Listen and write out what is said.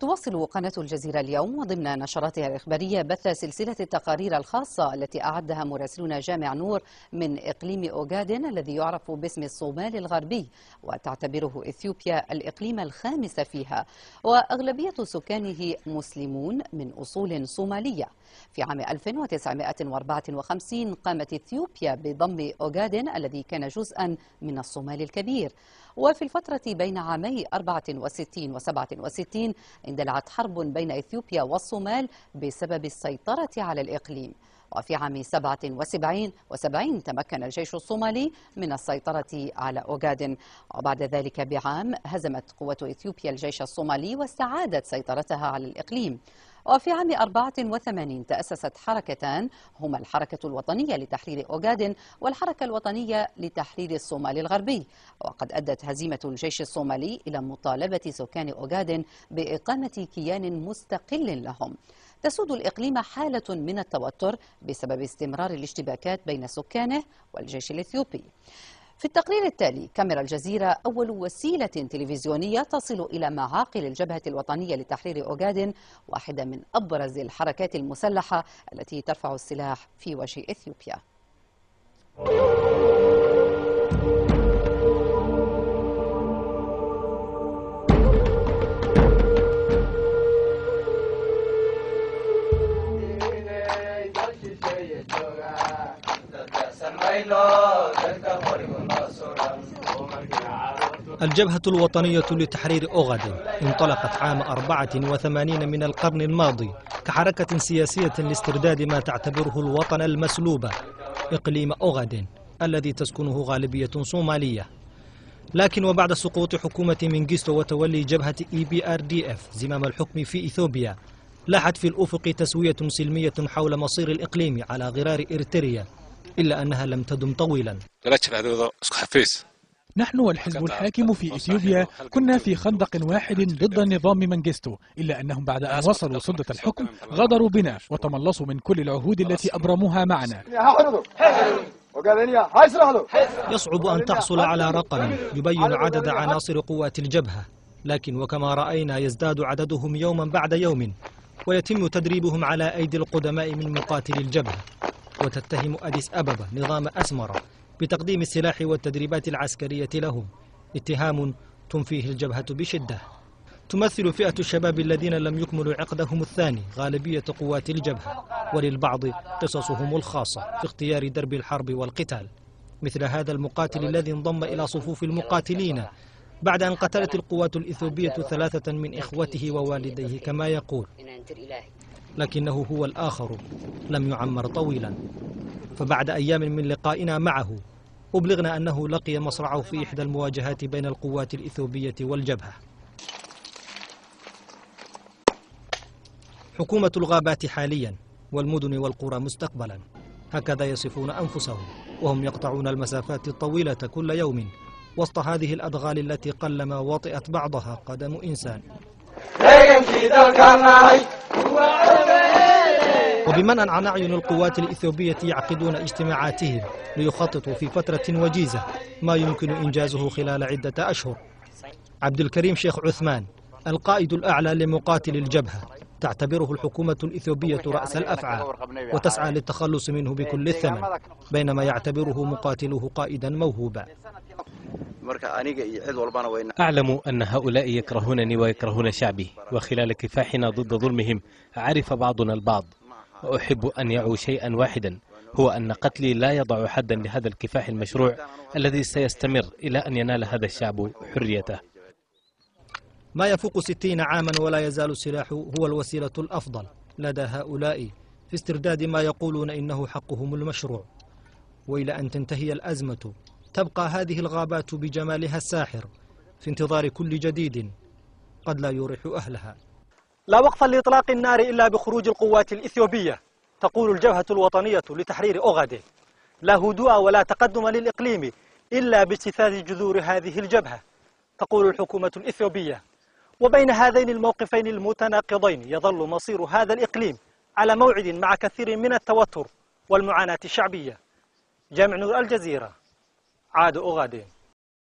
تواصل قناة الجزيرة اليوم وضمن نشراتها الإخبارية بث سلسلة التقارير الخاصة التي أعدها مراسلون جامع نور من إقليم أوغادن الذي يعرف باسم الصومال الغربي، وتعتبره إثيوبيا الإقليم الخامس فيها، وأغلبية سكانه مسلمون من أصول صومالية. في عام 1954 قامت إثيوبيا بضم أوغادن الذي كان جزءا من الصومال الكبير، وفي الفترة بين عامي 64 و 67 اندلعت حرب بين إثيوبيا والصومال بسبب السيطرة على الإقليم. وفي عام 77 تمكن الجيش الصومالي من السيطرة على أوغادن، وبعد ذلك بعام هزمت قوة إثيوبيا الجيش الصومالي واستعادت سيطرتها على الإقليم. وفي عام 84 تأسست حركتان هما الحركة الوطنية لتحرير أوغادن والحركة الوطنية لتحرير الصومال الغربي، وقد أدت هزيمة الجيش الصومالي إلى مطالبة سكان أوغادن بإقامة كيان مستقل لهم. تسود الإقليم حالة من التوتر بسبب استمرار الاشتباكات بين سكانه والجيش الإثيوبي. في التقرير التالي كاميرا الجزيرة أول وسيلة تلفزيونية تصل إلى معاقل الجبهة الوطنية لتحرير أوغادن، واحدة من أبرز الحركات المسلحة التي ترفع السلاح في وجه إثيوبيا. الجبهة الوطنية لتحرير أوغادن انطلقت عام 84 من القرن الماضي كحركة سياسية لاسترداد ما تعتبره الوطن المسلوب، إقليم أوغادن الذي تسكنه غالبية صومالية. لكن وبعد سقوط حكومة منغيستو وتولي جبهة EPRDF زمام الحكم في إثيوبيا، لاحت في الأفق تسوية سلمية حول مصير الإقليم على غرار إريتريا، إلا أنها لم تدم طويلا. نحن والحزب الحاكم في إثيوبيا كنا في خندق واحد ضد نظام منغيستو، إلا أنهم بعد أن وصلوا سدة الحكم غدروا بنا وتملصوا من كل العهود التي أبرموها معنا. يصعب أن تحصل على رقم يبين عدد عناصر قوات الجبهة، لكن وكما رأينا يزداد عددهم يوما بعد يوم، ويتم تدريبهم على أيدي القدماء من مقاتلي الجبهة. وتتهم أديس أبابا نظام أسمرة بتقديم السلاح والتدريبات العسكرية لهم، اتهام تنفيه الجبهة بشدة. تمثل فئة الشباب الذين لم يكملوا عقدهم الثاني غالبية قوات الجبهة، وللبعض قصصهم الخاصة في اختيار درب الحرب والقتال، مثل هذا المقاتل الذي انضم إلى صفوف المقاتلين بعد أن قتلت القوات الإثيوبية 3 من إخوته ووالديه كما يقول، لكنه هو الآخر لم يعمر طويلا. فبعد أيام من لقائنا معه أبلغنا أنه لقي مصرعه في إحدى المواجهات بين القوات الإثيوبية والجبهة. حكومة الغابات حاليا والمدن والقرى مستقبلا، هكذا يصفون أنفسهم، وهم يقطعون المسافات الطويلة كل يوم وسط هذه الأدغال التي قلما وطئت بعضها قدم إنسان. وبمنأ عن أعين القوات الإثيوبية يعقدون اجتماعاتهم ليخططوا في فترة وجيزة ما يمكن إنجازه خلال عدة أشهر. عبد الكريم شيخ عثمان القائد الأعلى لمقاتل الجبهة تعتبره الحكومة الإثيوبية رأس الأفعى وتسعى للتخلص منه بكل الثمن، بينما يعتبره مقاتله قائدا موهوبا. أعلم أن هؤلاء يكرهونني ويكرهون شعبي، وخلال كفاحنا ضد ظلمهم عرف بعضنا البعض، وأحب أن يعوا شيئا واحدا، هو أن قتلي لا يضع حدا لهذا الكفاح المشروع الذي سيستمر إلى أن ينال هذا الشعب حريته. ما يفوق 60 عاما ولا يزال السلاح هو الوسيلة الأفضل لدى هؤلاء في استرداد ما يقولون إنه حقهم المشروع. وإلى أن تنتهي الأزمة تبقى هذه الغابات بجمالها الساحر في انتظار كل جديد قد لا يريح أهلها. لا وقف لإطلاق النار إلا بخروج القوات الإثيوبية، تقول الجبهة الوطنية لتحرير أوغادن. لا هدوء ولا تقدم للإقليم إلا باجتثاث جذور هذه الجبهة، تقول الحكومة الإثيوبية. وبين هذين الموقفين المتناقضين يظل مصير هذا الإقليم على موعد مع كثير من التوتر والمعاناة الشعبية. جامع نور، الجزيرة، عاد أوغادن.